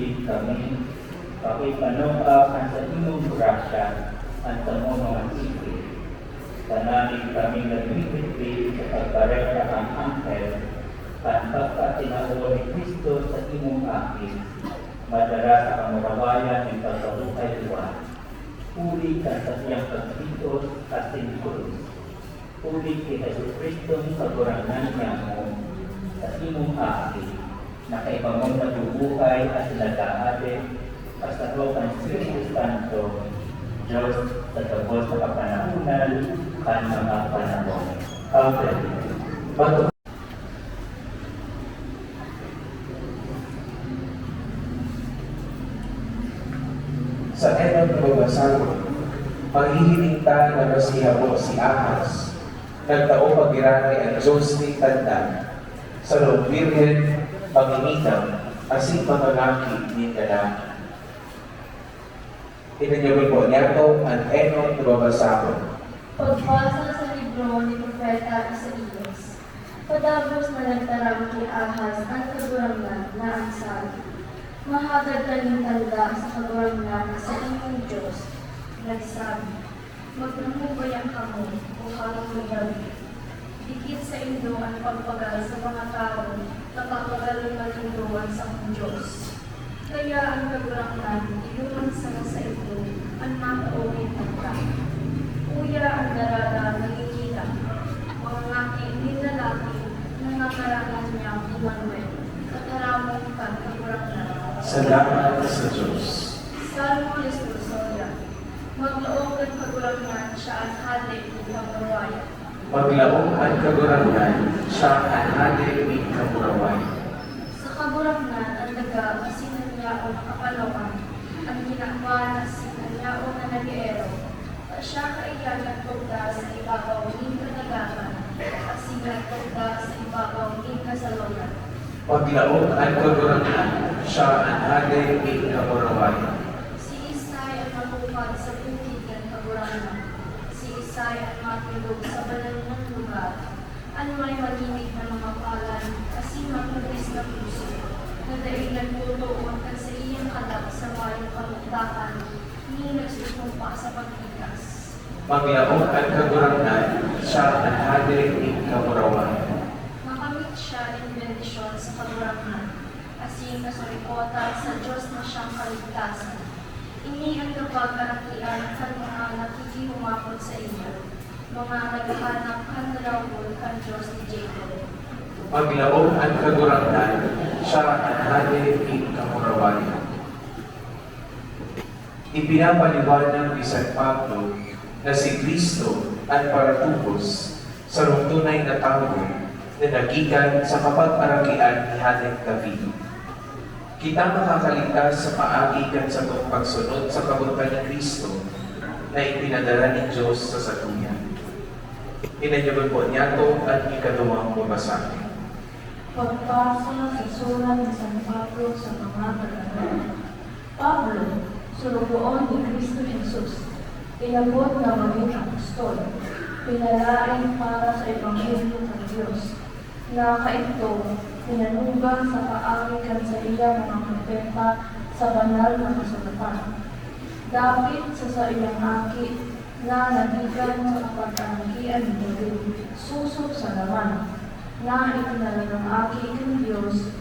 din kami, ako'y panungkapan sa imong grasya at sa mga isip. Panamig kami nagmimiti sa pagkarera ang angkel at pagkatinawa ni Kristo sa imong akin, madara sa kamurawayan ng pagkabuhay luwan. Puli ka sa iyang pagkitos at sinigurus. Puli kay Jesus Kristo kagurangan niya mo sa imong akin, na kay pamong nabubuhay at nag-aabe, kasalukan Espiritu Santo, Diyos sa tagos sa kapanahunan at mga panahon. Amen. Sa enong nababasagon, maghihilinta na siya po si Ahaz, nagtao pagirani ang Diyos ni Tanda, sa Lubirhen, Panginidam, asing mga laki ni Tanda. Inanyawin po niya ito ang enong nababasagon. Pagbasa sa libro ni Propeta Isaías, padabos na nagtarang kay Ahaz ang kagurangan na ang sabi, mahagad ka ng tanda sa kagurangan sa inyong Diyos. Nagsabi, magnamubayan ka mo o harang magabi. Dikit sa inyo ang pagpagal sa mga tao na papagaling malinduan sa akong Diyos. Kaya ang kagurangan, iluman sana sa ito ang mataongin tanda. Kuya ang darada nangingita, mga ngaking nilalaki na nakarangan niya Emmanuel, kataramong pagkakurangan. Salamat sa Diyos. Salmo Responsoria, maglaong at kagurangan siya ang halik ng pangarawayan. Maglaong ang kagurangan, siya ang halik ni Kamuraway. Sa kagurangan ang daga, sinanyao na kapalawan, ang ginakwa na sinanyao na nag-eero, at siya kaiyan nagtugda sa ibabaw ng kanagapan, at sinagtugda sa ibabaw ng kasalunan. Maglaong ang kagurangan, siya ang halik ni Kamuraway. Si Isay ang matupad sa bukid ng kagurangan. Si Isay ang matulog sa banal ng lugar. Ano may malimig na mga palan, kasi matubis na puso. Na dahil nagtutuon at sa iyang kalab sa mayong kamuktakan, ni nagsusumpa sa pagtikas. Maglaong ang kagurangan, siya ang halik ni Kamuraway. Makamit siya ng bendisyon sa kagurangan, asin kasurikota sa Diyos na siyang kaligtasan. Ini ang kapag-arakian kan mga nakikihumapot sa iyo, mga naghahanap kan nalawol kan Diyos ni Jacob. Maglaong ang kagurangan, siya ang halik ni Kamuraway. Ipinapaliwanag ni San Pablo na si Kristo ang paratubos sa tunay na tao na nagikan sa kapag-arakian ni Haring David. Kita makakaligtas sa paagigan sa pagsunod sa kabutihan ni Kristo na ipinadala ni Diyos sa satuyan. Inanyabon po niya ito at ikaduwang mabasahin. Pagbasa sa sulat ni San Pablo sa mga taga-Roma. Pablo, surugoon ni Kristo Jesus, inabot na maging apostol, pinalain para sa Ebanghelyo ng Diyos, na kaito, pinanugang sa paagigan sa iyang mga propeta sa banal na kasulatan. Dapit sa iyang aki na nagigan sa kapag-anagian ni David, susok sa laman, na itinalagang aki ng Diyos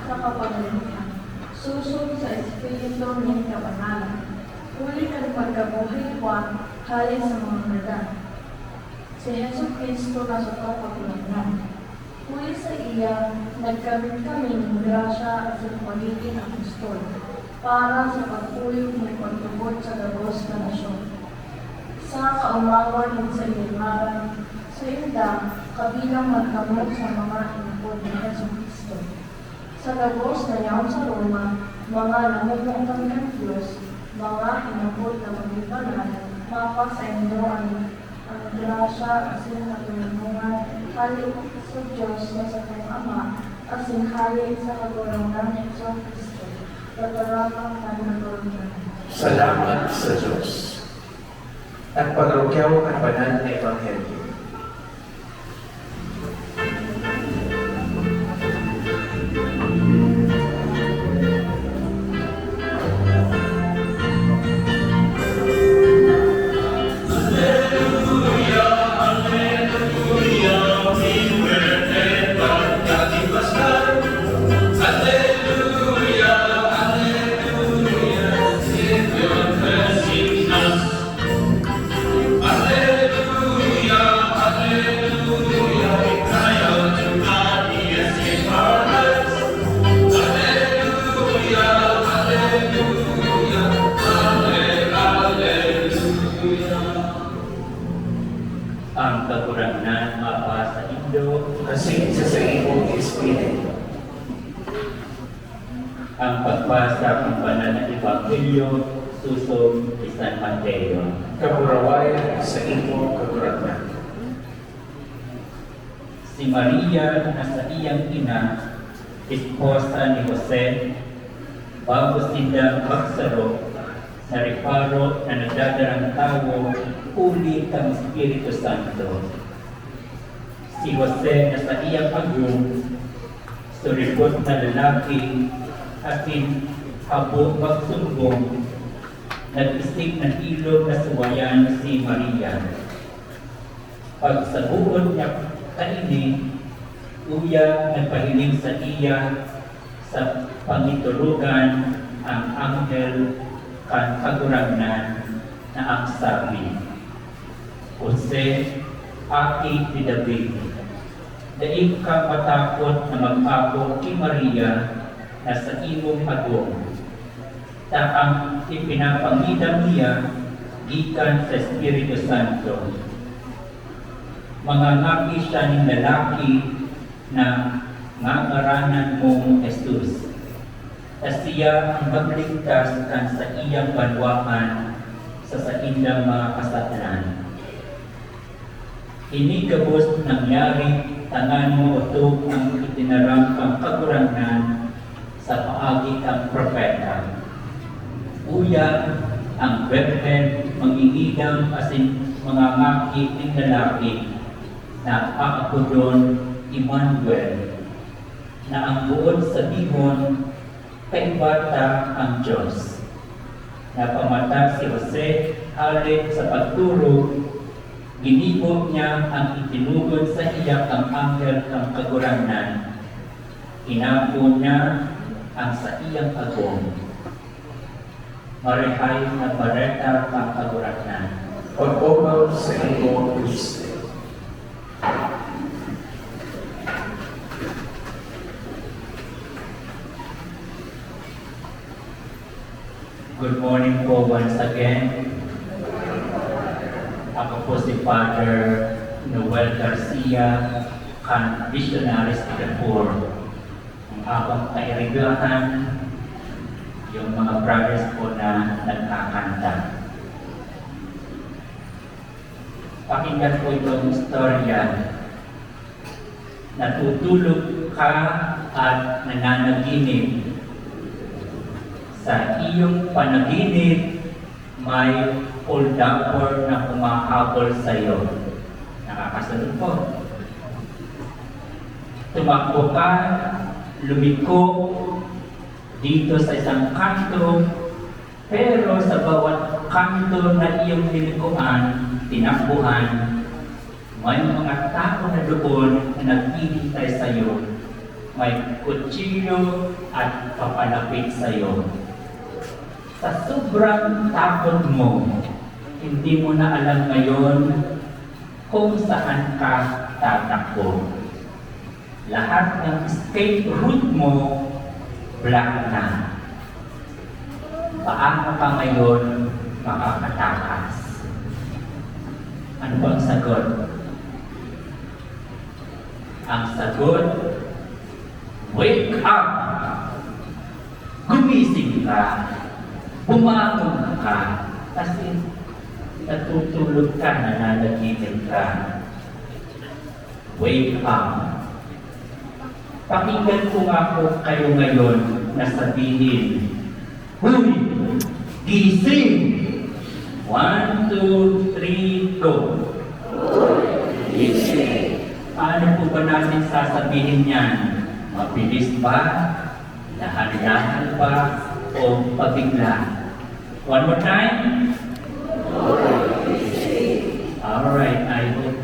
sa kapag-anagian, susok sa Espiritu ng kabanalan. Huli ng pagkabuhay Juan, halin sa mga nadan. Si Yesu Kristo na sa kapag-anagian. Huli sa iya, nagkamit kami ng grasya at sa pagiging apostol para sa pagpulong ng pagtubod sa dagos na nasyon. Sa kaumawan at sa ilingaran, sa inda, kabilang magkamot sa mga inapod ni Yesu Kristo. Sa dagos na yaon sa Roma, mga namumutang ng Diyos, mga inapod na magibanal, mapa sa inyo ang grasya at sinatulungan, halik sa Diyos na sa kong Ama, asin halik sa kagurangan ni Yesu Kristo, pagkaramang panagulungan. Salamat sa Diyos. At pagrukyaw ang banal na Ebanghelyo. ang kagurangnan mapa sa Indo, Kasi sa imong Espiritu. ang pagbasa ng banal na Ebanghelyo susong ni San Mateo. Kaburawayan sa imong kaguranan. Si Maria na sa iyang ina, esposa ni Jose, bago sila magsaro, nariparo na nagdadarang tao, uli kang Espiritu Santo. Si Jose na sa iyang agong, suripot na lalaki, atin habo magsumbong, nag-isig ng ilog na suwayan si Maria. Pagsabuon niya kaini, uya nagpahiling sa iya sa pangitulugan ang anghel kan kagurangnan na ang sabi, Jose, aki ni David, daig ka matakot na mag-ako kay Maria na sa imong agong. Ang ipinapangidam niya gikan sa Espiritu Santo. Mangangapi siya ng lalaki na ngangaranan mong Jesus. At siya ang magligtas kan sa iyang banwaan sa indang mga kasalanan. Ini gabos nangyari tangan mo utog ang itinarang kang kagurangnan sa paagi kang propeta. Uya ang Bethlehem mangingidam asin mga ngaki ng lalaki na aapodon Emmanuel, na ang buod sa bihon kaibata ang Diyos. Napamata si Jose halit sa pagturo, ginibog niya ang itinugod sa iya ang anghel ng kagurangnan. Inapo niya ang sa iyang agong. Marihay na bareta ang kagurangnan. Pag-obaw sa imong Kristo. Good morning po once again. Ako po si Father Noel Garcia, Visionaries Singapore. Ang akong kairigahan, yung mga brothers po na nagkakanta. Pakinggan po itong istorya. Natutulog ka at nananaginip. Sa iyong panaginip, may puldapor na humahabol sa iyo. Nakakasunod po. Tumakbo ka, lumiko dito sa isang kanto, pero sa bawat kanto na iyong nilikuan, tinakbuhan, may mga tao na doon na naghihintay sa iyo. May kutsilyo at papalapit sa iyo. Sa sobrang takot mo, hindi mo na alam ngayon kung saan ka tatakbo. Lahat ng escape route mo, black na. Paano ka ngayon makakatakas? Ano ba ang sagot? Ang sagot, wake up! Gumising ka! Bumangon ka! Kasi natutulog ka, nananaginip ka. Wake up! Pakinggan ko nga po kayo ngayon na sabihin, Huy! Gising! 1, 2, 3, go! Gising! Paano po ba natin sasabihin yan? Mabilis ba? Dahan-dahan ba? O pabigla? One more time? Alright, I hope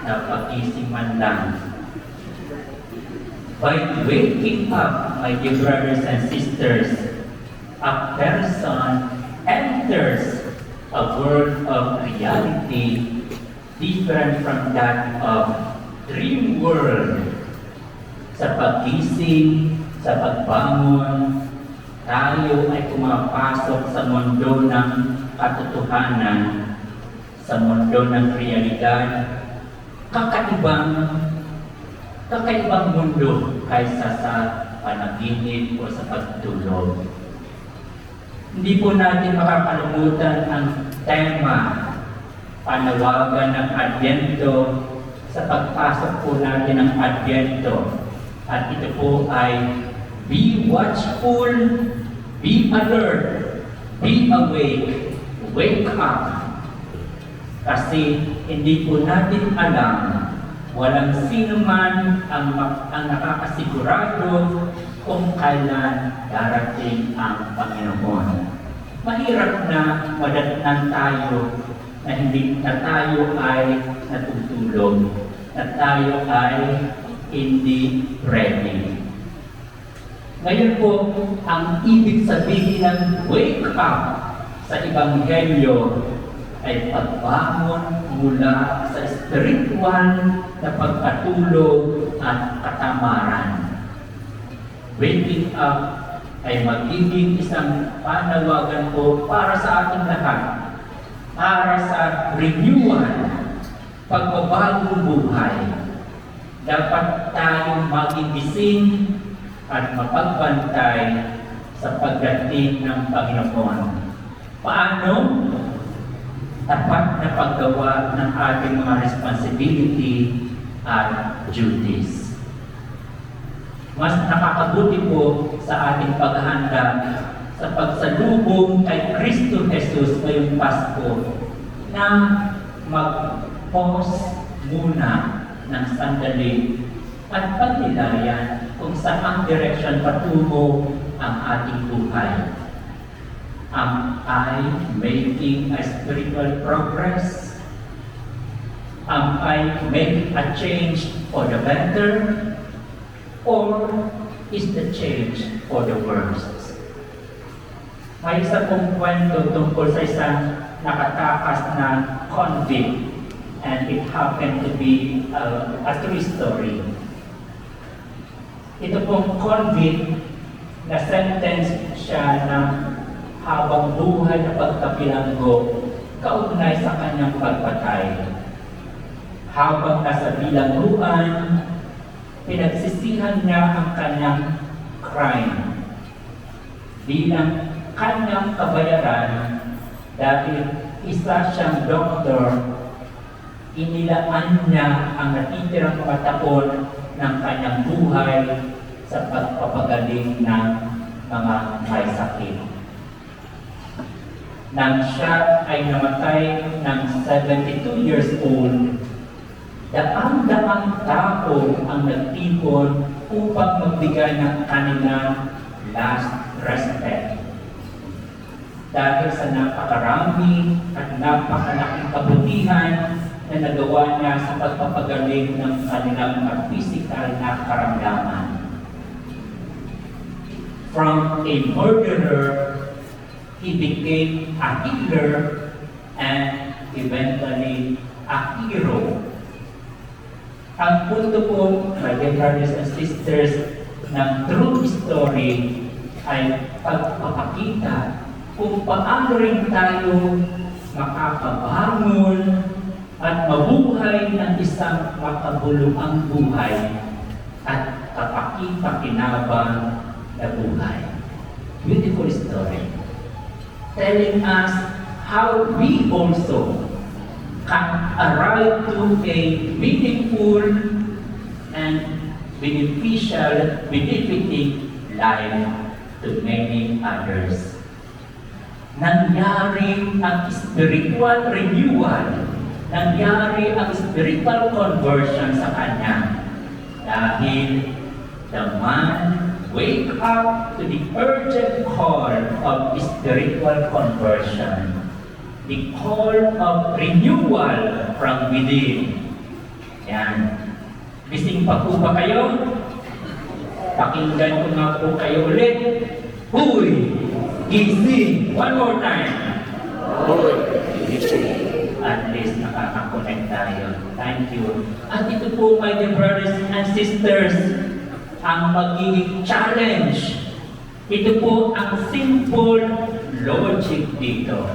napagising man lang. By waking up, my dear brothers and sisters, a person enters a world of reality different from that of dream world. Sa paggising, sa pagbangon, tayo ay pumapasok sa mundo ng katotohanan, sa mundo ng realidad, kakaibang mundo kaysa sa panaginip o sa pagtulog. Hindi po natin makakalimutan ang tema, panawagan ng Adbyento sa pagpasok po natin ng Adbyento. At ito po ay be watchful, be alert, be awake, wake up. Kasi hindi po natin alam, walang sino man ang nakakasigurado kung kailan darating ang Panginoon. Mahirap na madatnan tayo na hindi na tayo ay natutulog, na tayo ay hindi ready. Ngayon po, ang ibig sabihin ng wake up sa Ebanghelyo ay pagbangon mula sa spiritual na pagkatulog at katamaran. Waking up ay magiging isang panawagan po para sa ating lahat, para sa renewal, pagbabagong buhay. Dapat tayong magigising at mapagbantay sa pagdating ng Panginoon. Paano? Tapat na paggawa ng ating mga responsibility at duties. Mas nakakabuti po sa ating paghahanda sa pagsalubong kay Kristo Jesus ngayong Pasko na mag-pause muna ng sandali at pagnilayan kung saan direction patungo ang ating buhay. Am I making a spiritual progress? Am I making a change for the better? Or is the change for the worst? May isa pong kwento tungkol sa isang nakatakas na convict, and it happened to be a true story. Ito pong convict na sentence siya ng habang buhay na pagkapilanggo kaugnay sa kanyang pagpatay. Habang nasa bilangguan, pinagsisihan niya ang kanyang crime bilang kanyang kabayaran dahil isa siyang doktor, inilaan niya ang natitirang mga taon ng kanyang buhay sa pagpapagaling ng mga may sakit. Nang siya ay namatay ng 72 years old, daang-daang tao ang nagtipon upang magbigay ng kanilang last respect. Dahil sa napakarami at napakalaking kabutihan na nagawa niya sa pagpapagaling ng kanilang mga physical na karamdaman. From a murderer, he became a healer and eventually a hero. Ang punto po, my dear brothers and sisters, ng true story ay pagpapakita kung paano rin tayo makapabangon at mabuhay ng isang makabuluhang buhay at kapaki-pakinabang na buhay. Beautiful story. Telling us how we also can arrive to a meaningful and benefiting life to many others. Nangyari ang spiritual renewal, nangyari ang spiritual conversion sa kanya dahil the man wake up to the urgent call of spiritual conversion. The call of renewal from within. Yan. Gising pa po ba kayo? Pakinggan ko nga po kayo ulit. Huy! Gising! One more time. Huy! Gising! At least nakaka-connect tayo. Thank you. At ito po, my dear brothers and sisters, ang magiging challenge. Ito po ang simple logic dito.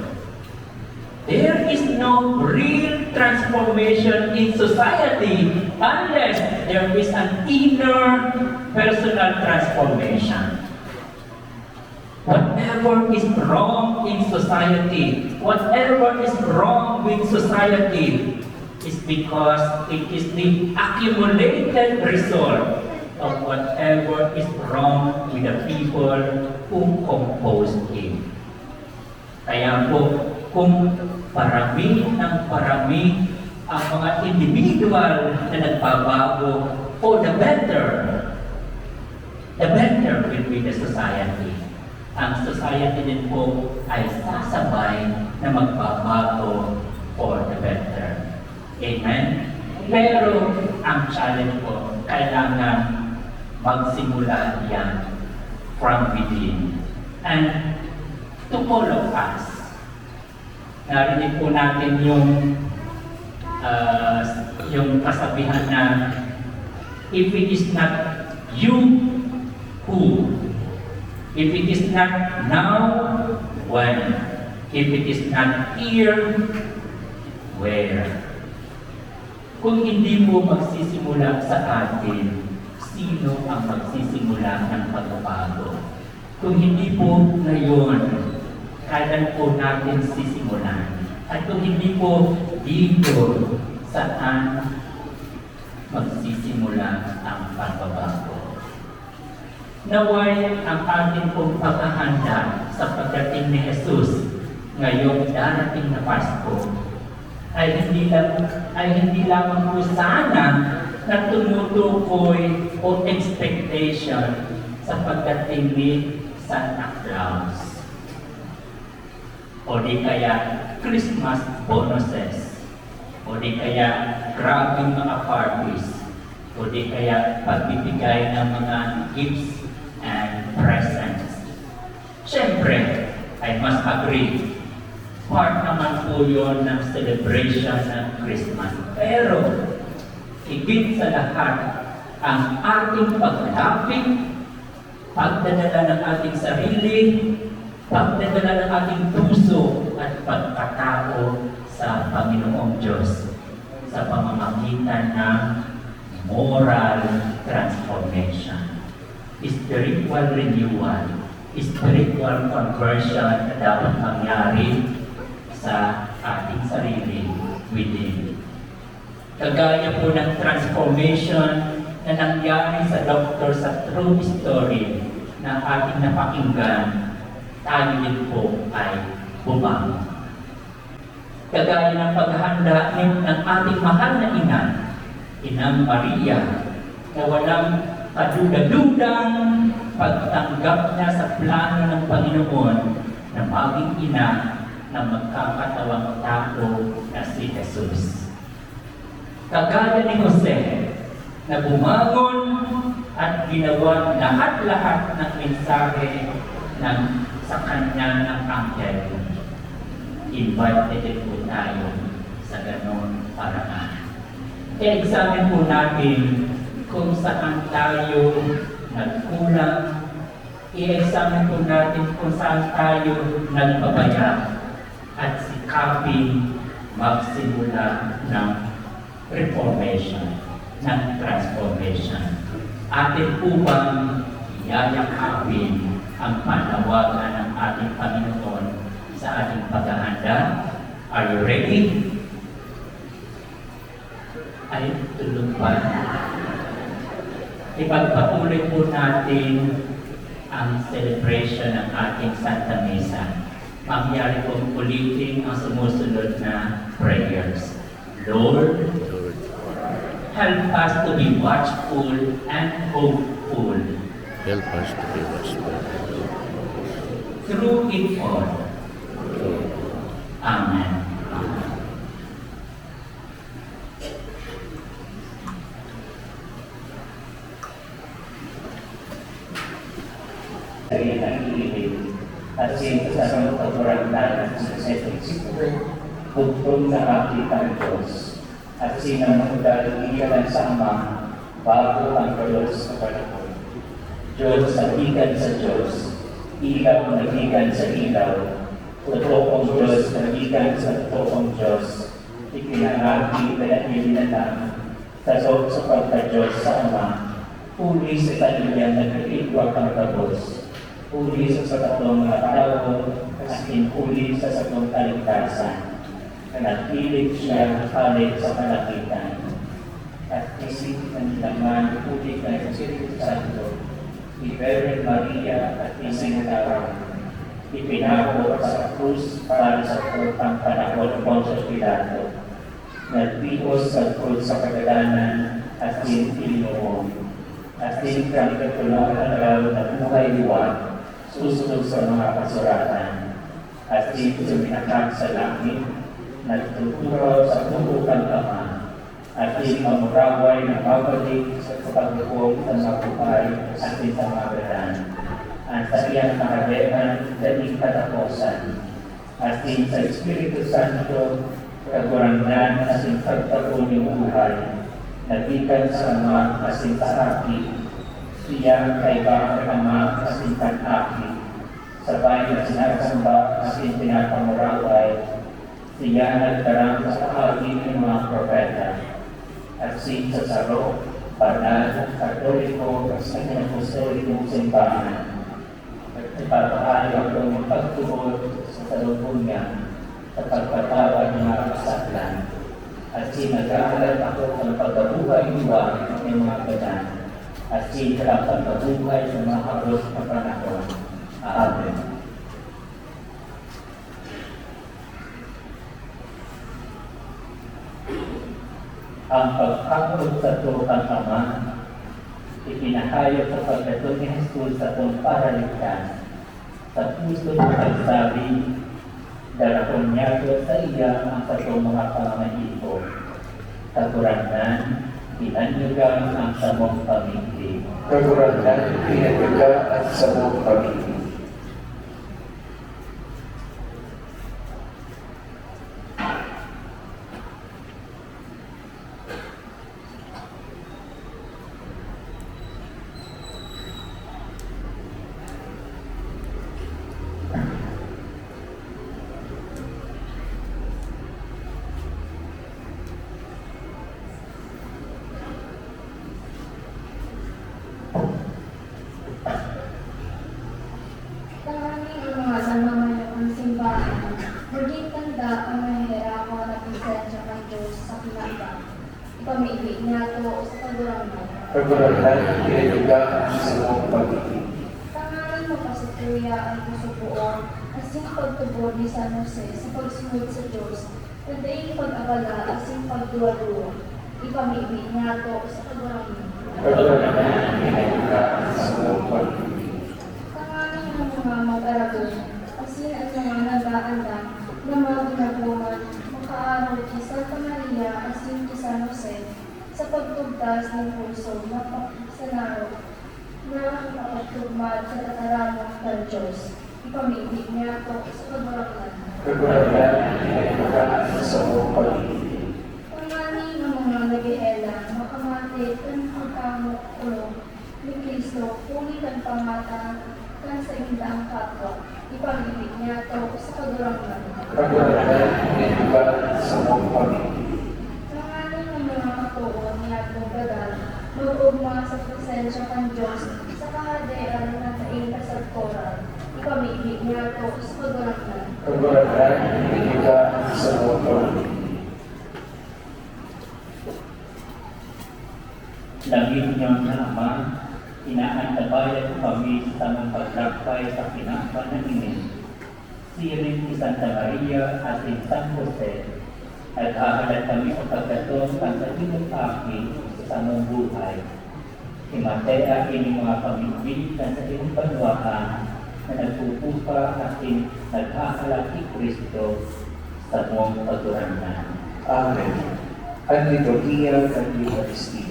There is no real transformation in society unless there is an inner personal transformation. Whatever is wrong in society, whatever is wrong with society, is because it is the accumulated result of whatever is wrong with the people who compose it. Kaya po, kung parami ng parami ang mga individual na nagbabago for the better will be the society. Ang society din po ay sasabay na magbabago for the better. Amen? Pero ang challenge po, kailangan magsimula yan from within. And to all of us, narinig po natin yung kasabihan na if it is not you, who? If it is not now, when? If it is not here, where? Kung hindi mo magsisimula sa atin, sino ang magsisimula ng pagbabago? Kung hindi po ngayon, kailan po natin sisimulan? At kung hindi po dito, saan magsisimula ang pagbabago? Naway ang ating pong paghahanda sa pagdating ni Jesus ngayong darating na Pasko ay hindi lamang po sana na tumutukoy o expectation sa pagdating ni Santa Claus o di kaya Christmas bonuses o di kaya grabing mga parties o di kaya pagbibigay ng mga gifts and presents. Siyempre, I must agree, part naman po yun ng celebration ng Christmas. Pero, higit sa lahat, ang ating paglapit, pagdadala ng ating sarili, pagdadala ng ating puso at pagkatao sa Panginoong Diyos sa pamamagitan ng moral transformation, spiritual renewal, spiritual conversion na dapat mangyari sa ating sarili within. Kagaya po ng transformation na nangyari sa Doctor sa true story na ating napakinggan, tayo din po ay bumangon. Kagaya ng paghahanda ng ating mahal na ina, Inang Maria, na walang kaduda-dudang pagtanggap niya sa plano ng Panginoon na maging ina na magkakatawang tao na si Jesus. Kagaya ni Jose, na bumangon at ginawa lahat-lahat ng mensahe sa kanya ng anghel. Invited po tayo sa ganon paraan. I-examine po natin kung saan tayo nagkulang. I-examine po natin kung saan tayo nagpabaya at sikapin magsimula ng reformation, ng transformation. Atin po bang yayakapin ang panawagan ng ating Panginoon sa ating paghahanda? Are you ready? Ay, tulog pa. Ipagpatuloy po natin ang celebration ng ating Santa Misa. Mangyari pong ulitin ang sumusunod na prayers. Lord, help us to be watchful and hopeful. Help us to be watchful. Through it all. Amen. Ay nag-iibig at sa mga pagkurantan sa Sessions, bugtong na kapitan Diyos at sinamudal iyalan sa Ama bago ang Diyos sa panahon. Diyos ang ikan sa Diyos, ilaw na ikan sa ilaw, Totoong Diyos na gikan sa totoong Diyos, ikinahagi na ilinanam sa pagka-Diyos sa Ama, uli sa kaniyang nagkakitwa kang kabos, uli sa katong mga tao, as in uli sa satong kaligtasan, na nagpilit siya halit sa kalakitan. At isip ng laman uli ng Espiritu Santo, ni Virgin Maria at isinagawa, ipinako sa krus para sa putang panahon ng Pontius Pilato, nagpihos sa krus sa kagalanan at ilinuon, at kang katulungan araw na buhay liwan, susunod sa mga kasuratan, at suminakap sa langit, nagtuturo sa tukukang Ama, at mamuraway na babalik sa pagbubuong ng mga buhay at sa mga gadan. At sa iyang kaharian daling katapusan, at sa Espiritu Santo, kagurangan asing pagpatuloy buhay, nagikan sa Ama asing kaaki, siya kay Bang Ama asing kanaki, sabay na sinasamba asing pinapamuraway, siya nagtarang sa kahagi ng mga propeta, at sa saro, banal, katoliko, sa kinapustolikong simbahan. At ipapahali ang kong pagtubod sa talungkungan sa pagpatawad ng mga kasaklan. At sinag-aaral ako ng pagkabuhay iwan ng mga ganan. At sinag pagkabuhay sa mga habos na panahon. Amen. Ang pagkakot sa tukang Ama, ipinahayag sa pagkatong ni Jesus sa itong paraligtas, sa puso ng pagsabi, darapon niya ko sa iya ang satong mga pangangahito. Kagurangan, pinanyugang ang samong pamilya. Kagurangan, pinanyugang ang samong pamilya. Ipamigay niya ito sa kagurangan. Kagurangan, pinanyugang ang samong pamilya. Tanganan mo pa sa tuya ang kusubuon, asing pagtubod ni San Jose sa pagsunod sa Diyos, kundi pag-abala asing pagduwa-duwa. Ipamigay niya ito sa kagurangan. Kagurangan, pinanyugang ang samong pamilya. Tanganan ng mga mag-aragon, asin ang mga nag-aandang na mga ginaguman, makaaraw kay Santa Maria asin kay San Jose sa pagtugtas ng puso na pakisanaro na nakapagtugmad sa tataramang ng Diyos. Ipamigay niya ito sa kagurangan. Kagurangan, pinanyugang ang samong pamilya. Pangani ng mga nagihela, makamati kan pagkamok ulo ni Kristo, puli kan pangata kan sa indang kapwa. Ipamigay niya ito sa kagurangan. Kagurangan, pinanyugang ang samong pamilya. Nangalan ng mga katuon niya at magdadal, mag-ugma sa presensya ng Diyos sa kahadean na taing kasagkoran. Ipamigay niya ito sa kagurangan. Kagurangan, pinanyugang ang samong pamilya. Langit niyong na Ama, inaantabayan kami sa tamang paglakbay sa pinapanahimin. Siring si Santa Maria at si San Jose, at hahalat kami sa pagkatong pagkatilong aki sa among buhay. Himatea ini mga pamimilikan sa iyong banwaan na nagpupupa at naghahalat kay Kristo sa mong pagdurangan. Amen. Ang liturgiya ng Eucharistia.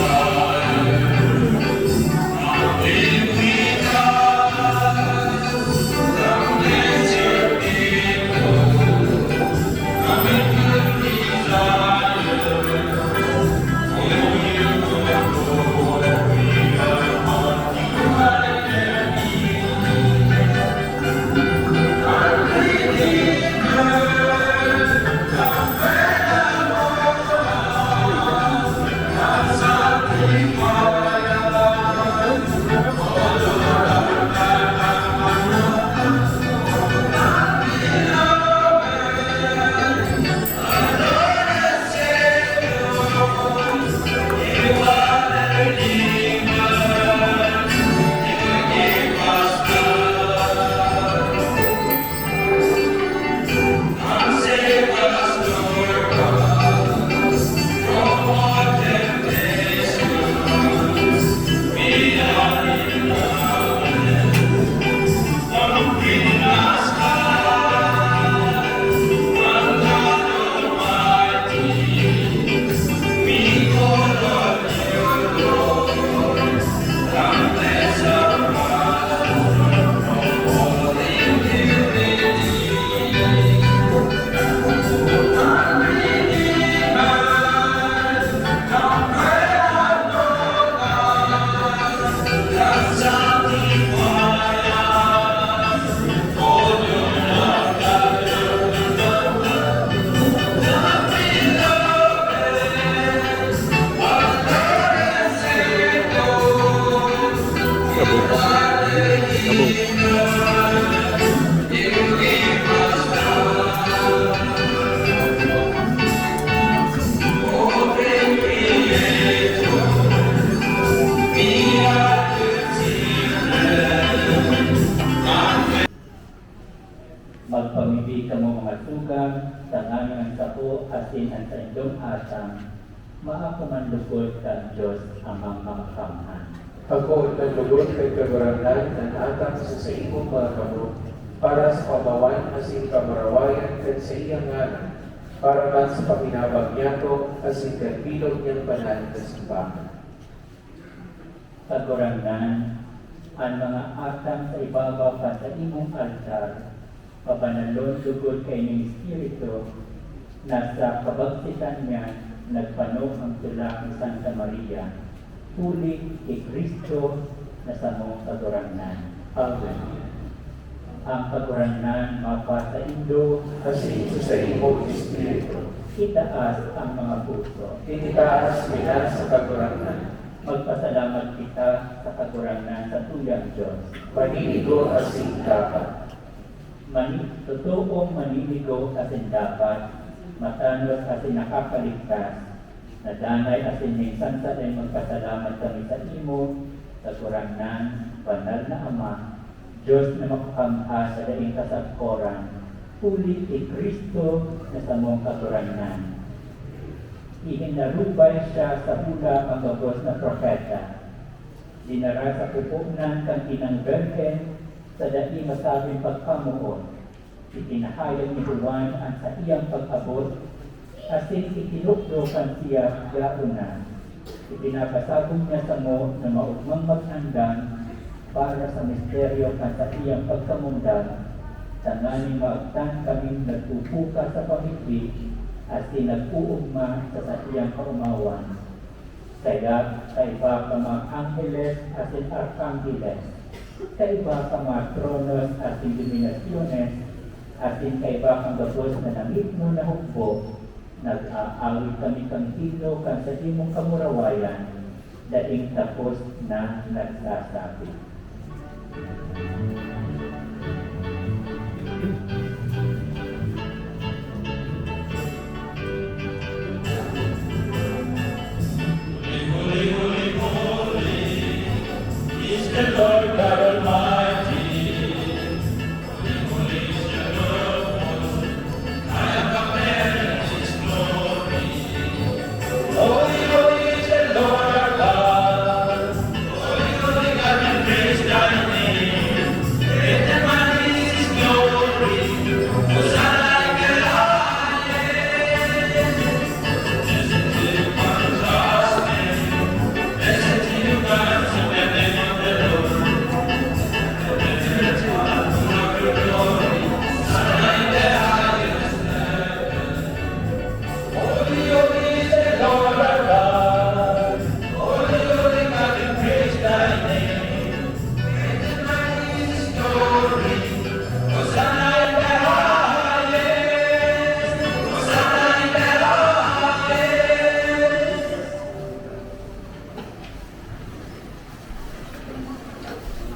Our Magpamibig ka mo mga tugang, sa ngayon ang sapo, asin ang sa indong atang, maakumandukod ka Diyos amang mga kamhan. Ako naglugod kay kagarangan ng atang sa imong mga kamot, para sa pamawan asin kamarawayan ken sa iyang ngalan, para man sa paminabag niya ko asin bilog niyang banal na simbahan. Kagurangan, ang mga atang sa ibabaw pa sa imong altar, pabanalon lugod kay ng Espiritu, na sa kabagsitan niya, nagpano ang tulak ni Santa Maria, huli kay Kristo na sa mong kagurangan. Amen. Ang kagurangan mapa sa Indo, Asin sa imong Espiritu, itaas ang mga puso. ititaas nila sa kagarangan, Magpasalamat kita sa kagurangan sa tuyang Diyos. maninigo asin dapat. Totoong maninigo asin dapat, matanos asin nakakaligtas, nadanay asin minsan sa ay magpasalamat kami sa imo, sa kurangan, banal na Ama, Diyos na makakamha sa daing kasagkoran, huli kay Kristo na sa mong katurangan. Ihinarubay siya sa hula ang gagos na propeta. Dinara sa pupunan kang inang Virgen, sa dati masabing pagkamuon. Ipinahayag ni Juan ang sa iyang pag-abot, asin itinuklokan siya gauna. Ipinapasabong niya sa mo na maugmang mag-andang para sa misteryo kan sa iyang pagkamundan, sa nganing maagtan kaming nagpupuka sa pamigbi, asin nag-uugma sa iyang kaumawan. Kaya kaiba ka mga angeles asin arkangeles, kaiba ka mga tronos asin dominasyones, asin kaiba kang gabos na namit mo na hukbo, nag-aawit kami kang hilo kan sa imong kamurawayan, daing tapos na nagsasabi.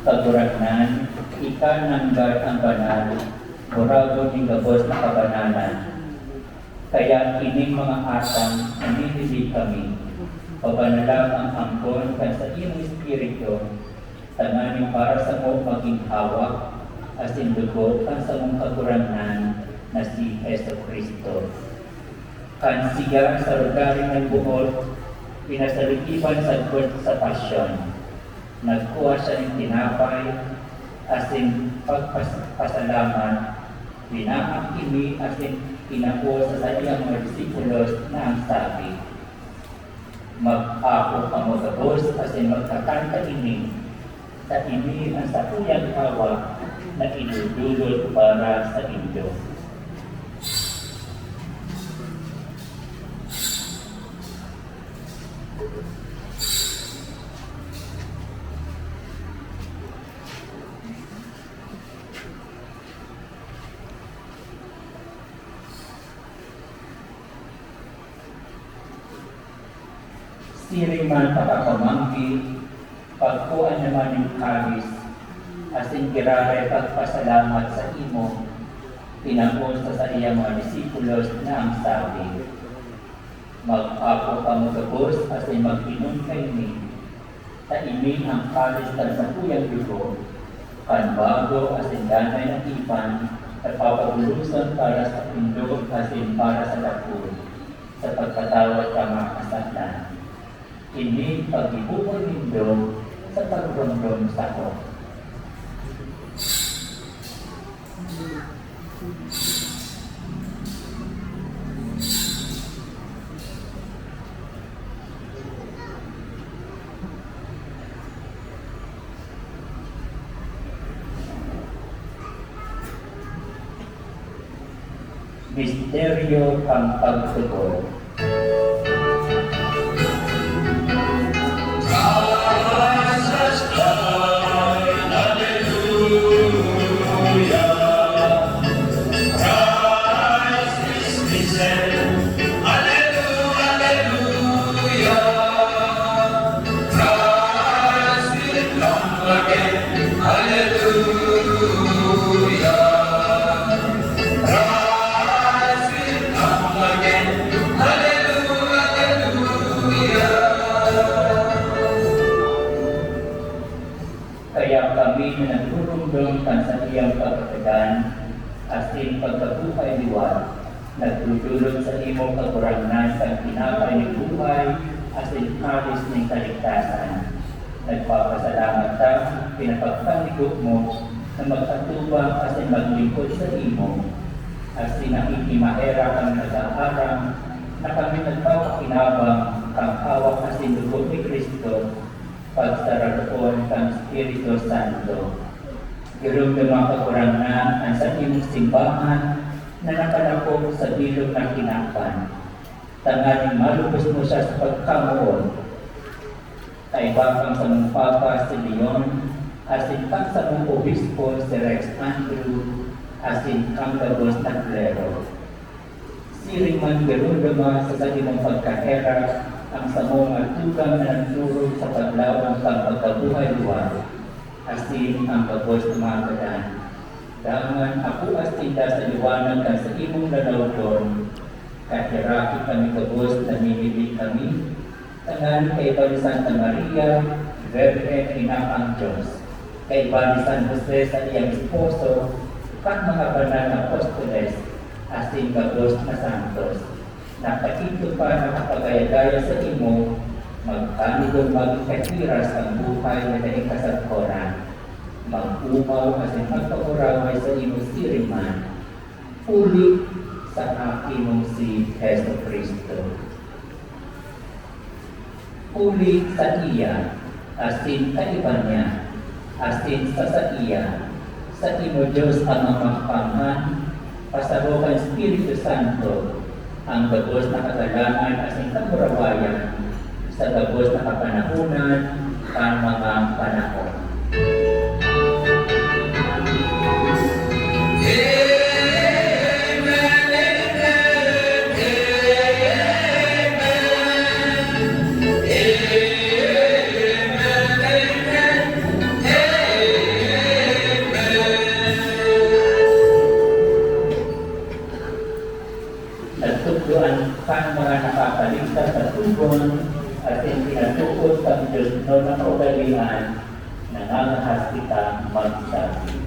kaguragnan, ika nanggar ang banal, murago ng gabos na kabanalan. Kaya kining mga atang, naninilig kami, pabanalag ang angkon kan sa iyong espiritu, tanganing para sa mo maging hawak, asin dugo kan sa mong kaguragnan na si Jesu Cristo. Kan siya sa lugaring ng buhol, pinasalikiban sa pasyon. Nagkuha siya ng tinapay, asin pagpasalamat, pinaakimi asin pinakuha sa iyang mga disipulos na ang sabi, mag-ako kamagabos asin magkakanta ini, sa ini ang sakuyang hawak na idudulot para sa inyo. Siring man pagkakamangki, pagkuhan naman ng kalis, asin kiraray pagpasalamat sa imo, pinakon sa iyang mga disipulos na ang sabi, mag-ako kamagabos asin mag-inom kaini, taimi ang kalis ng sakuyang dugo, kan bago asin danay ng ipan, at papagulusan para sa pindog asin para sa dapur, sa pagkatawad ka mga kasalanan. Ini pag-ibukol nindo sa pagramdam sa ko. Misteryo ang pagtubol. Kaya kami na nagdurumdum kan sa iyang pagkakagan, asin pagkabuhay liwat, nagdudulot sa imong kagurangnan sa pinapay ng buhay, asin halis ng kaligtasan. Nagpapasalamat ka, pinapagpangligog mo, na mag-atubang asin maglingkod sa imo, asin nakikimaera kang nag-aaram, na kami nagpapakinabang kang hawak asin dugo ni Kristo, pagsaradoon kang Espiritu Santo. Girong ng mga kakurangan ang sa imong simbahan na nakalapog sa bilog ng kinapan. Tanganing malubos mo siya sa pagkamuon. Kay bakang sa mong Papa si Leon, asin kang sa mong Obispo si Rex Andrew, asin kang gabos ng Clero. Siring man girong mga sa imong pagkahera, ang samong atugang na nagturo sa paglawang kang pagkabuhay luwal, asin ang pagos tumagadan. Daman ako asinda sa liwanag ka sa imong lalawdon, kahiraki kami kabos na nilibig kami, tangan kay Bani Santa Maria, Virgen Ina ang Diyos, kay Bani San Jose sa iyang esposo, kang mga banal na apostoles, asin kabos na santos. Nakakito pa nakapagayagaya sa imo, magkanidong magkakiras ang buhay na naikasagkoran. Mag-umaw kasi magpauraway sa imo siriman, uli sa aking si Jesu Cristo. Uli sa iya, asin kaiba niya, asin sa iya, sa imo Diyos ang mamapangan, pasarokan Espiritu Santo, ang gabos na kagalangan asin kamurawayan sa gabos na kapanahunan ang mga panahon. tugon at pinatuos ang Diyos no na kaugalian, nangangahas kita magsabi.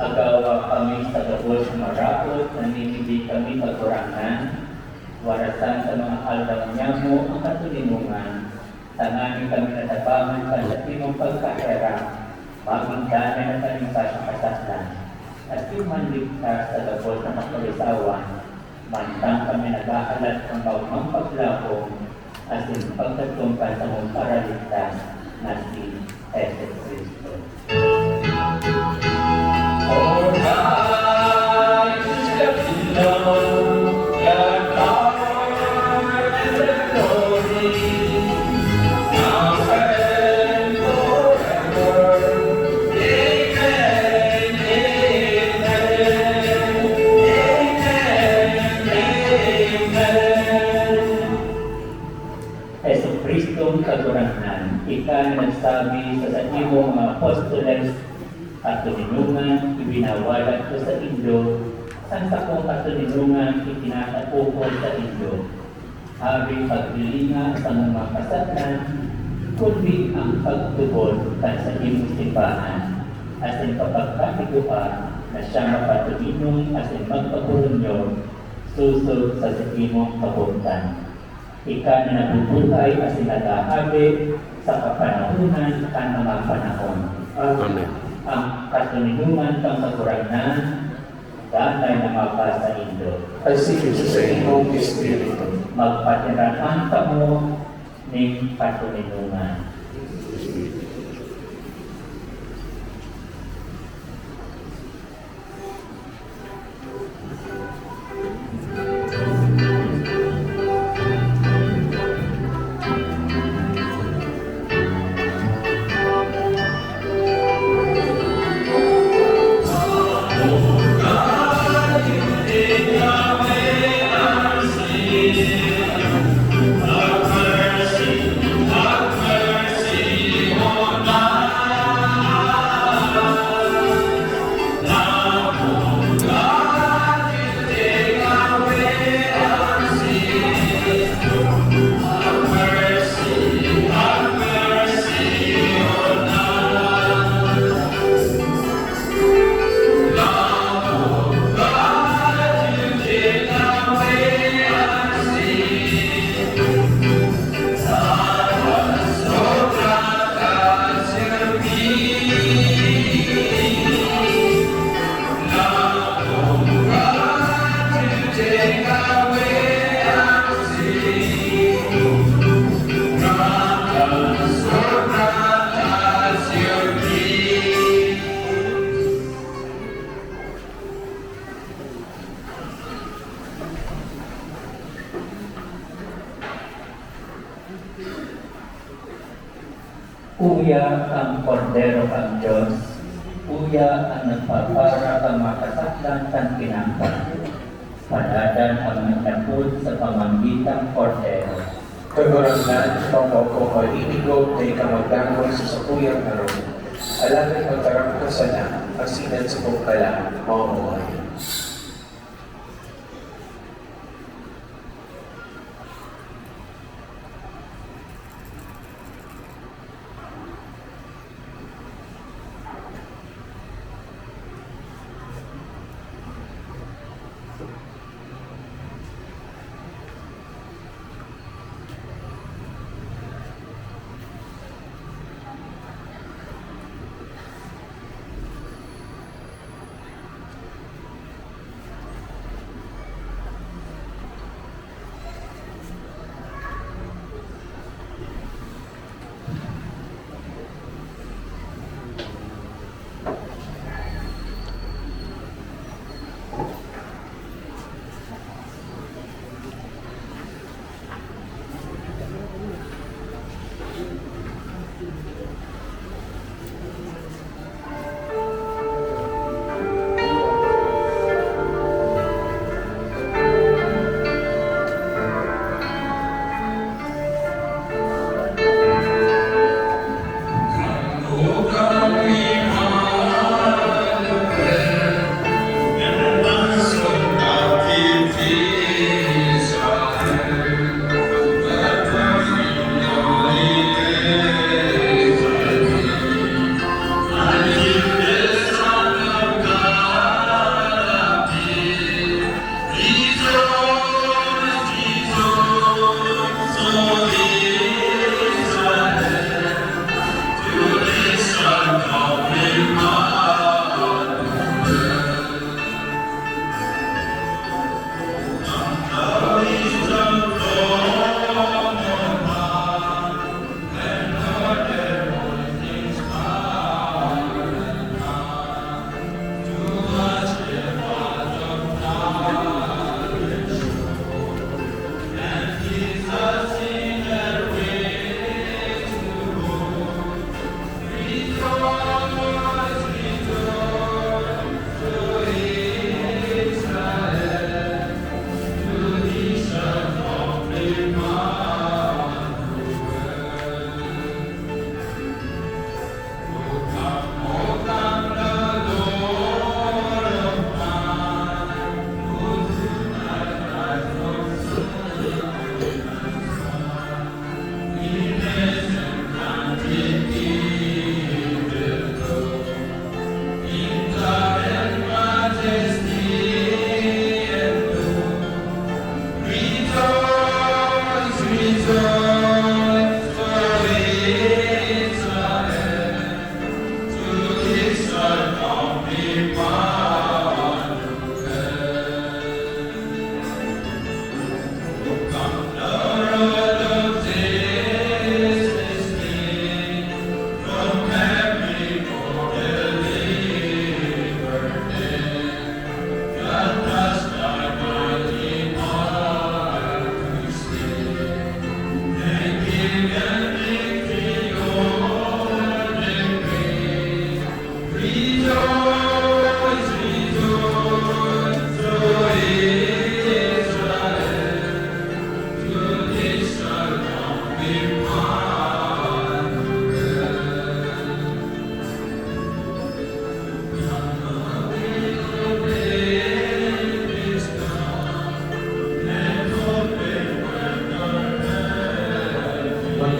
Agawa kami sa gabos marakot, naninilig kami kakurangan, warasan sa mga aldaw niya mo ang katulimungan, tanganin kami natabangan sa timong pagkahera, magindanan na kami sa kasaslan, at imanligtas sa gabos na makalisawan, mantang kami nag-aalat ng bawang paglakong, asin pagkatungkan sa mong paraligtas na si Jesus Cristo. All thine is the kingdom, the power, and the glory, now and forever. Amen, amen, amen. Jesucristo kaguranan, ika na nagsabi sa imong mga apostoles at tuninungan, ibinawalat ko sa Indo, ang sakong katunungan itinatapukol sa Indo. Habing pagbilinga sa mga kasatlan, kundi ang pagtubod kan sa imong simbahan, asin kapagkatiguan na siya mapatulinong asin magpapulunyo, susog sa imong kabuntan. Ika na nabubuhay asin nag-aabi sa kapanahunan kan mga panahon. Amen. Ang katunungan kang kaguranan, danay na mapa sa Indo. Asige sa imong Espiritu. Magpatiraan ka mo ng katunungan. Uya ang kordero kang Diyos, uya ang nagpapara kang makasaklan kang kinangkan. Padadan ang nagtapod sa pamanggitang kordero. Kaguranan, pangoko o inigo na ikamagdangon sa sakuyang araw. Alamang magkarang ko sana, ang sinan sa bukala, mamuhay.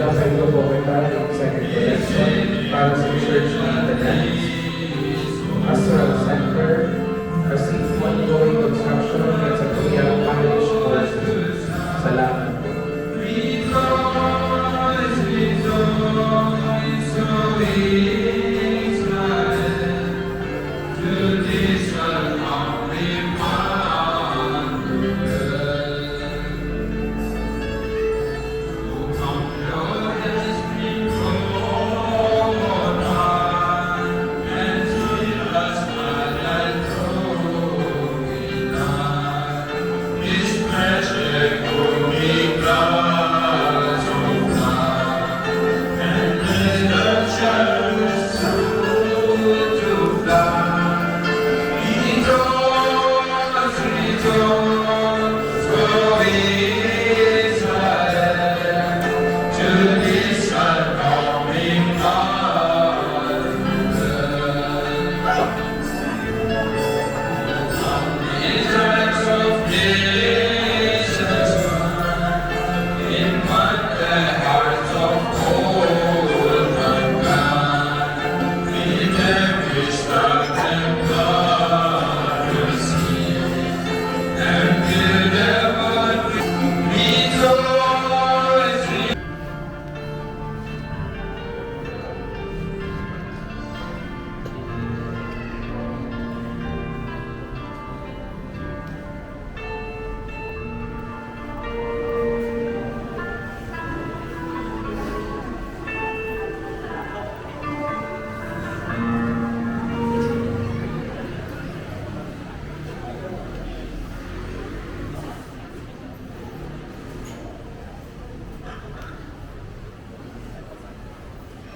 Ito po ay para ng second collection para sa Church of the Netherlands. Pastoral Center, receive ongoing construction at sa Korean Parish Courses. Salamat po.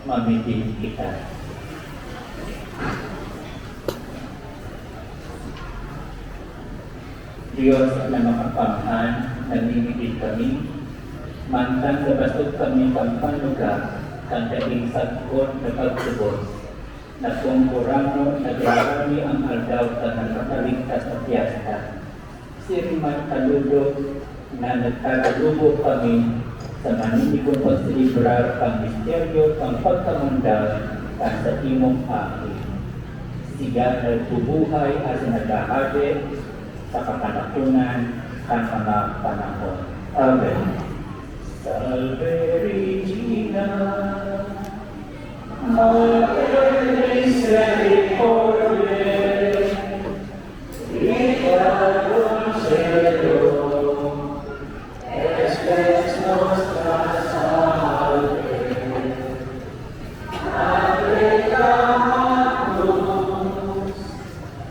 Mamitin kita. Diyos na makapangan, namimigit kami, mantang nabasog kami pagpanuga, kang daing sagkot na pagtubos, na kung kurano nagarami ang aldaw ka ng makaligtas na piyasta. Sirman kaludok na nagtagalubog kami sa maninigong pagsilibrar ang misteryo ng pagkamundal at sa timong akin. Siya nagbubuhay at nagahari sa kapanakunan ng mga panahon. Amen. Salve Regina, Mater Misericordiae, Vita Consuelo, Espes nostra salve, Ave Camus,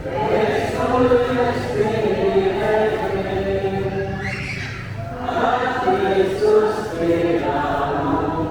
Exsultus Spiritus, a Jesus speramus,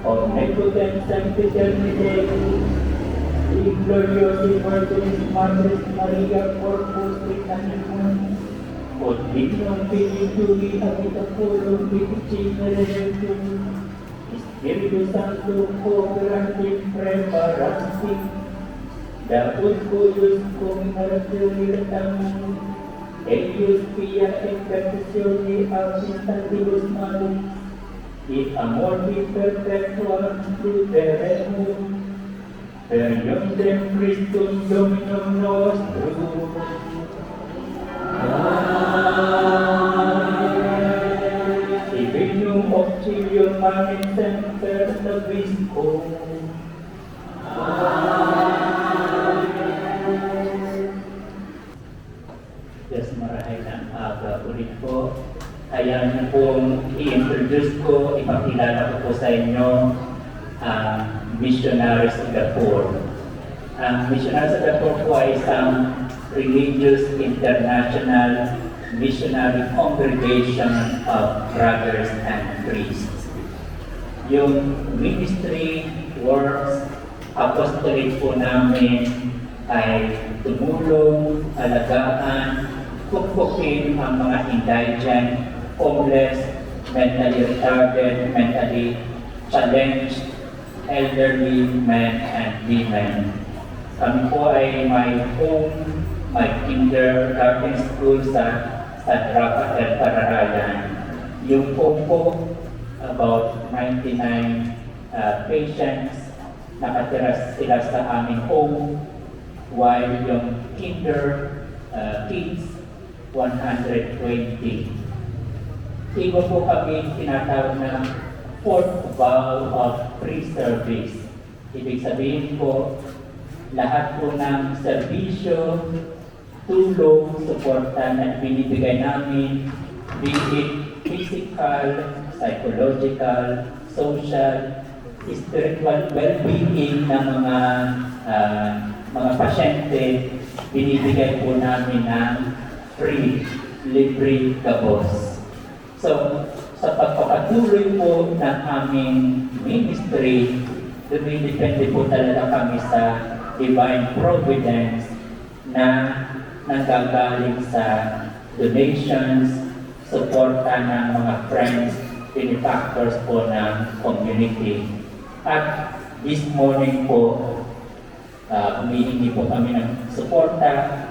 Omnipotens Sanctificatis, Gloriosi Virginis Maris Maria Corpus Christianum, Continuum Filii Habitacorum Vicinium Spiritus Sancto Cooperantim Preparantim Daud Cuius cum Arturitam Eius Pia Intercessione Absintantibus Malum et Amorbi Perpetuam Fluteremum Per Iondem Christum Dominum Nostrum Divinium Auxilium Mamin Semper Nobiscum. Yes, marahil aga ulit po. Kaya niyo pong i-introduce ko, ipakilala ko po sa inyo ang Missionaries of the Poor. Ang Missionaries of the Poor po ay isang religious international missionary congregation of brothers and priests. Yung ministry works, apostolate po namin ay tumulong, alagaan, kukukin ang mga indigent, homeless, mentally retarded, mentally challenged, elderly men and women. Kami po ay may home, may kindergarten school sa San Rafael Pararayan. Yung home po, about 99 patients, nakatira sila sa aming home, while yung kids, 120. Iba po kami tinatawag na fourth vow of free service. Ibig sabihin po, lahat po ng serbisyo, tulong, suporta na binibigay namin, be it physical, psychological, social, spiritual well-being ng mga pasyente, binibigay po namin ng free, libre gabos. So, sa pagpapatuloy po ng aming ministry, dumidepende po talaga kami sa divine providence na nanggagaling sa donations, suporta ng mga friends, benefactors po ng community. At this morning po, humihingi po kami ng suporta,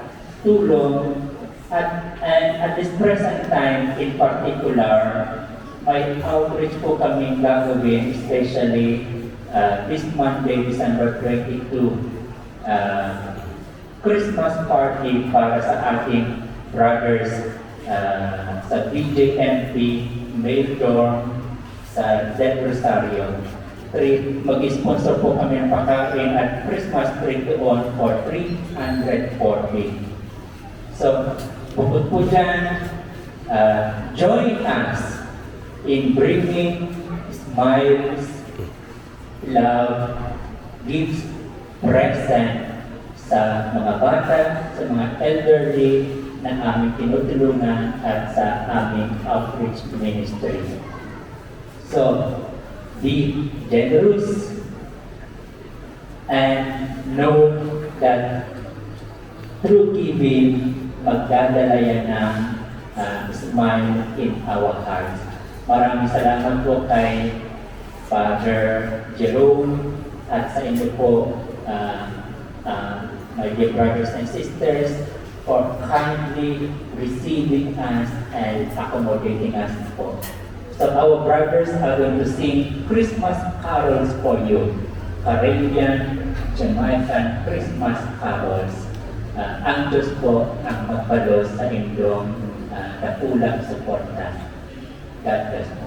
tulong, and at this present time in particular, may outreach po kami gagawin, especially this Monday, December 22, Christmas party para sa ating brothers sa BJMP Mail Dorm sa Del Rosario. Mag-sponsor po kami ng pagkain at Christmas tree doon for 340. So, bukod po dyan, join us in bringing smiles, love, gifts, present sa mga bata, sa mga elderly na aming tinutulungan at sa aming outreach ministry. So, be generous and know that through giving, magdadala yan ng smile in our hearts. Maraming salamat po kay Father Jerome at sa inyo po, my dear brothers and sisters, for kindly receiving us and accommodating us po. So our brothers are going to sing Christmas carols for you. Caribbean, Jamaican Christmas carols. Ang Diyos po ang magpalos sa inyong nakulang suporta. God bless po.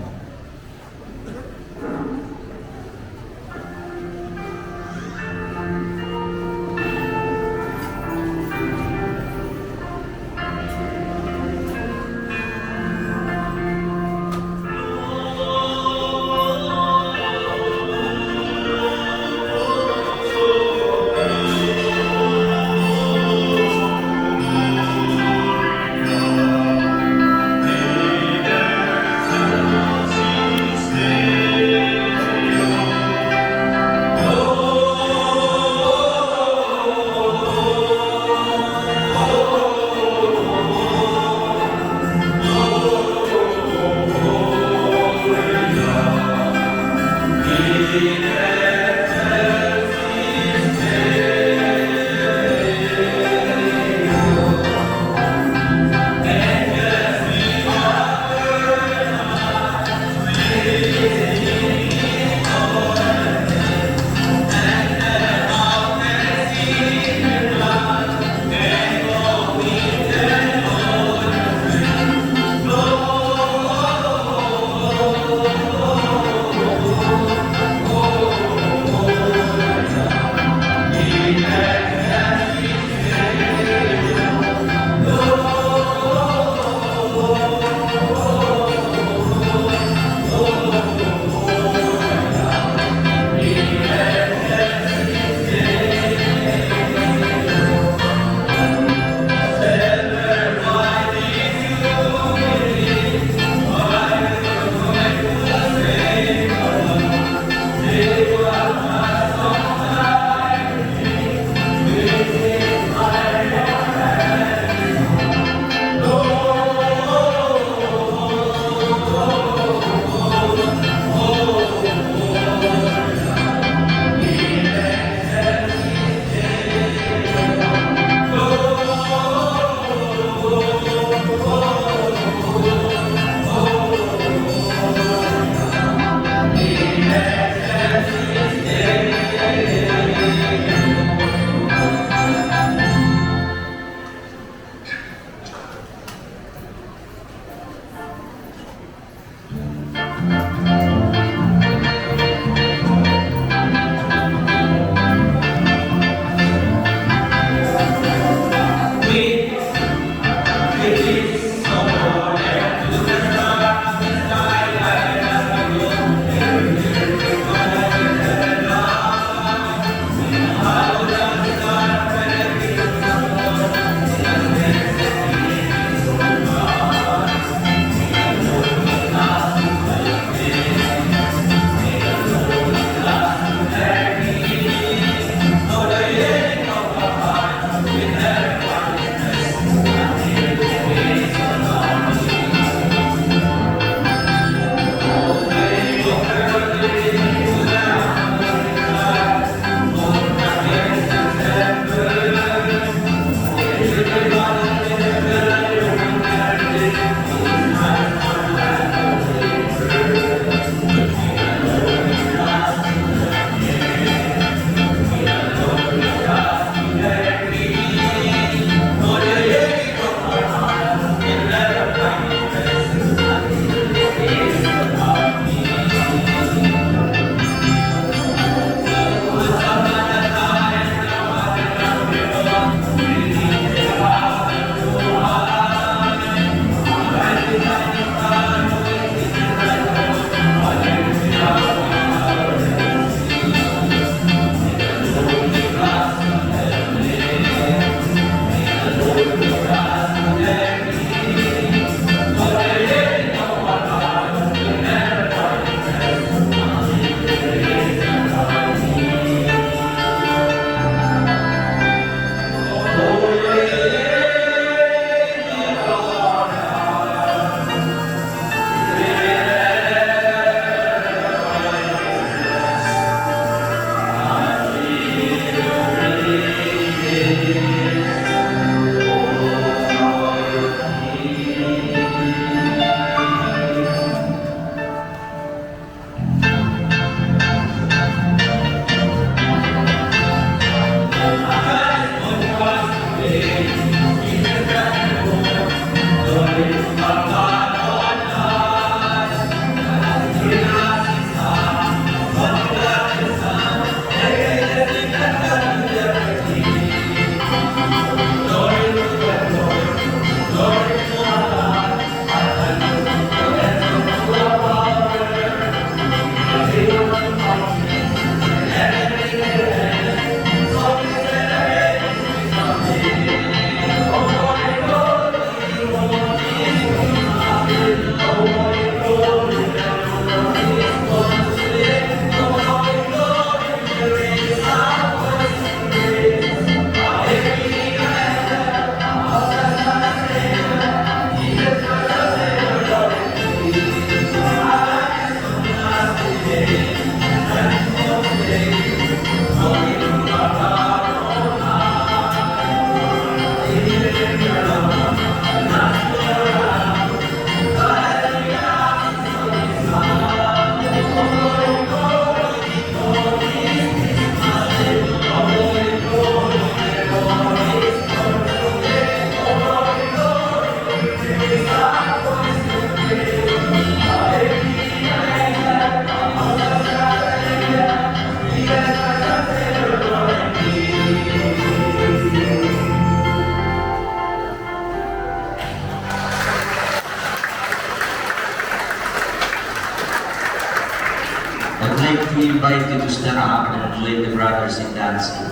I'd like to invite you to stand up and join the brothers in dancing.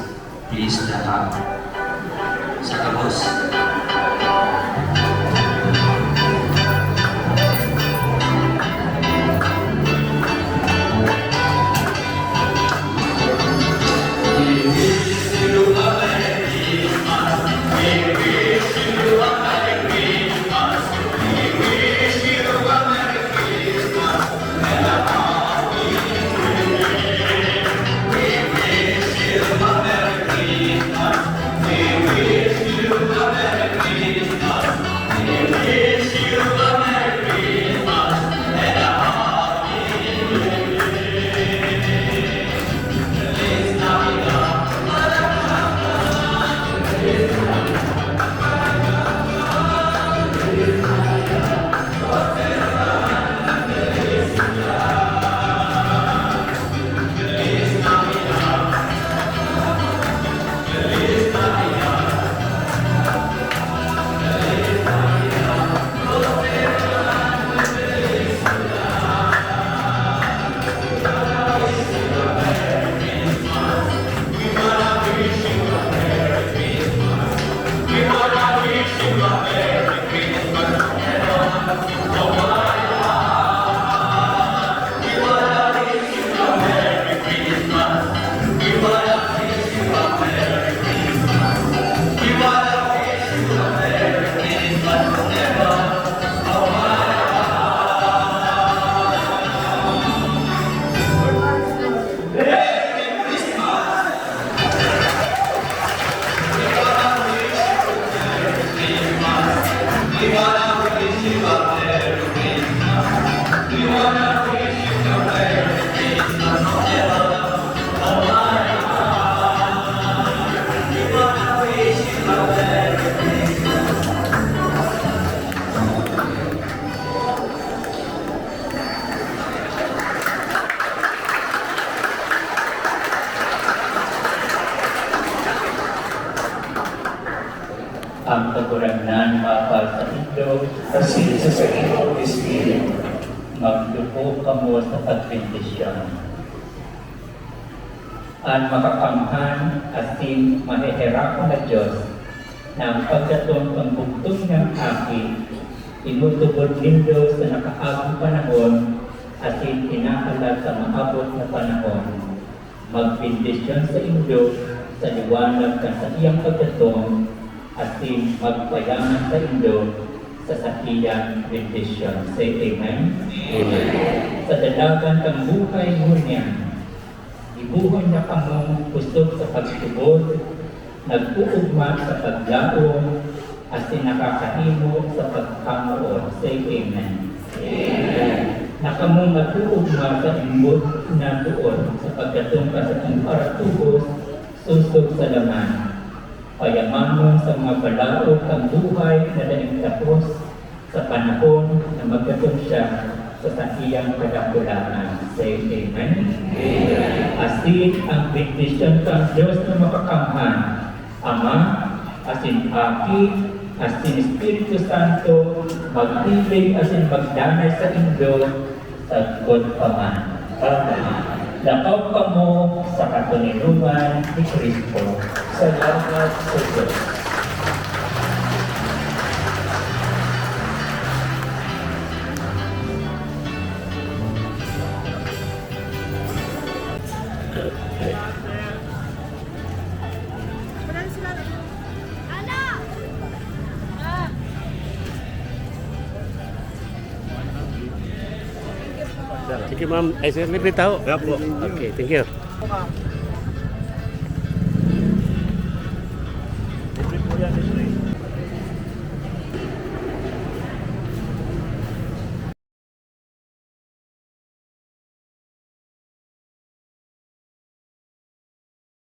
Please stand up. Saka boss. Ang kagurangnan mapal sa Indo, Kasi sa iyong Espiritu, magdupo kamo sa pagbendisyon. Ang makakamhan asin mahihirapon na Diyos na ang pagkatong pangbugtong ng akin, inutubod nindo sa nakaabot panahon asin inahala sa maabot na panahon. Magbendisyon sa Indo sa liwanag ka sa iyang pagkatong asin magpayaman sa Indo sa sakiyang bendisyon. Say Amen. Amen. Sa dalagan kang buhay ngunya, ibuhon na kamong kusog sa pagtubod, nag-uugma sa paglaom, asin nakakahimo sa pagkamuon. Say Amen. Amen. Nakamong nag-uugma sa imbot na doon sa pagkatong ka sa paratubos, susog sa laman. Payamanon sa mga balaod ang buhay na daing tapos sa panahon na magkatong siya sa sakiyang kadakulaan. Say Amen. Amen. Asin ang bendisyon ng Diyos na makakamhan, Ama, asin Aki, asin Espiritu Santo, magtilig asin magdanay sa Indo, sa God Paman. Amen. Lakaw ka mo sa katunilungan ni Kristo. Salamat sa Diyos. Sige ma'am, ay sir, libre tao. Okay, thank you. Libre po yan.